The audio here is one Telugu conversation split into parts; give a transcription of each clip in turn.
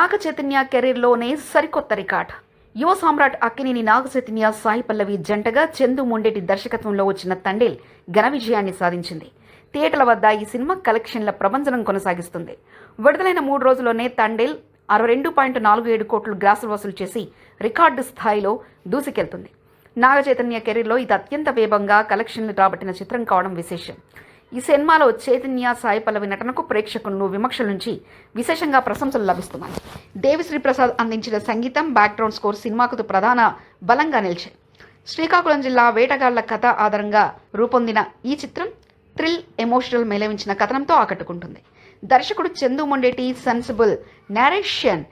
నాగ చైతన్య కెరీర్లోనే సరికొత్త రికార్డ్. యువ సామ్రాట్ అక్కినేని నాగ చైతన్య, సాయి పల్లవి జంటగా చందు మొండేటి దర్శకత్వంలో వచ్చిన తండేల్ ఘన విజయాన్ని సాధించింది. థియేటర్ల వద్ద ఈ సినిమా కలెక్షన్ల ప్రభంజనం కొనసాగిస్తుంది. విడుదలైన 3 రోజుల్లోనే తండేల్ 62.47 కోట్లు గ్రాసులు వసూలు చేసి రికార్డు స్థాయిలో దూసుకెళ్తుంది. నాగ చైతన్య కెరీర్లో ఇది అత్యంత వేగంగా కలెక్షన్లు రాబట్టిన చిత్రం కావడం విశేషం. ఈ సినిమాలో చైతన్య, సాయి పల్లవి నటనకు ప్రేక్షకులను విమర్శల నుంచి విశేషంగా ప్రశంసలు లభిస్తున్నాయి. దేవిశ్రీ ప్రసాద్ అందించిన సంగీతం, బ్యాక్గ్రౌండ్ స్కోర్ సినిమాకు ప్రధాన బలంగా నిలిచాయి. శ్రీకాకుళం జిల్లా వేటగాళ్ల కథ ఆధారంగా రూపొందిన ఈ చిత్రం థ్రిల్, ఎమోషనల్ మేళవించిన కథనంతో ఆకట్టుకుంటుంది. దర్శకుడు చందు మొండేటి సెన్సిబుల్ నేరేషన్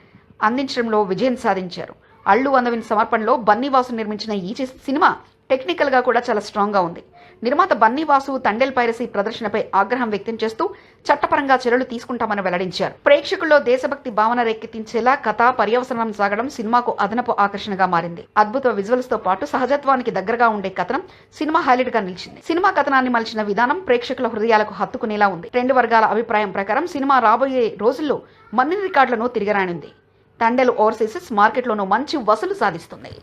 అందించడంలో విజయం సాధించారు. అల్లు అందవిన్ సమర్పణలో బన్నీవాసు నిర్మించిన ఈ సినిమా టెక్నికల్గా కూడా చాలా స్ట్రాంగ్గా ఉంది. నిర్మాత బన్నీవాసు తండేల్ పైరసీ ప్రదర్శనపై ఆగ్రహం వ్యక్తం చేస్తూ చట్టపరంగా చర్యలు తీసుకుంటామని వెల్లడించారు. ప్రేక్షకుల్లో దేశభక్తి భావన రేకెత్తించేలా కథ, పర్యవసనం సాగడం సినిమాకు అదనపు ఆకర్షణగా మారింది. అద్భుత విజువల్స్ తో పాటు సహజత్వానికి దగ్గరగా ఉండే కథనం సినిమా హైలైట్ గా నిలిచింది. సినిమా కథనాన్ని మలిచిన విధానం ప్రేక్షకుల హృదయాలకు హత్తుకునేలా ఉంది. 2 వర్గాల అభిప్రాయం ప్రకారం సినిమా రాబోయే రోజుల్లో మరిన్ని రికార్డులను తిరిగిరానుంది. తండేల్ ఓవర్సీస్ మార్కెట్లోనూ మంచి వసూలు సాధిస్తుంది.